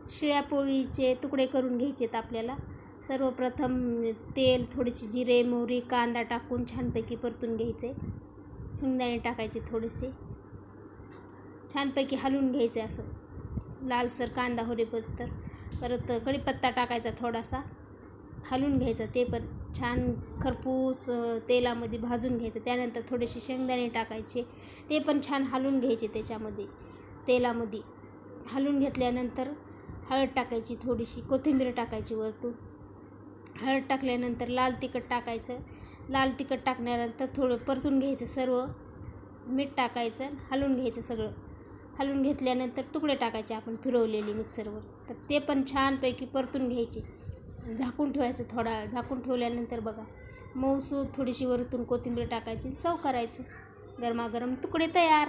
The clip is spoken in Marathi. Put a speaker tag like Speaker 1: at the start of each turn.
Speaker 1: शिळ्या पोळीचे तुकडे करून घ्यायचे आहेत आपल्याला. सर्वप्रथम तेल, थोडीशी जिरे, मोहरी, कांदा टाकून छानपैकी परतून घ्यायचे. शेंगदाणे टाकायचे थोडेसे, छानपैकी हलवून घ्यायचे असं लालसर कांदा होईपर्यंत. परत कढीपत्ता टाकायचा थोडासा, हलवून घ्यायचं. ते पण छान खरपूस तेलामध्ये भाजून घ्यायचं. त्यानंतर थोडेसे शेंगदाणे टाकायचे, ते पण छान हलवून घ्यायचे. त्याच्यामध्ये तेलामध्ये हलवून घेतल्यानंतर हळद टाकायची, थोडीशी कोथिंबीर टाकायची वरतून. हळद टाकल्यानंतर लाल तिखट टाकायचं. लाल तिखट टाकल्यानंतर थोडं परतून घ्यायचं सर्व. मीठ टाकायचं, हलवून घ्यायचं सगळं. हलवून घेतल्यानंतर तुकडे टाकायचे आपण फिरवलेले मिक्सरवर. तर ते पण छानपैकी परतून घ्यायचे. झाकून ठेवायचं थोडा वेळ. झाकून ठेवल्यानंतर बघा मऊसूत थोडीशी वरतून कोथिंबीर टाकायची, सर्व करायचं. गरमागरम तुकडे तयार.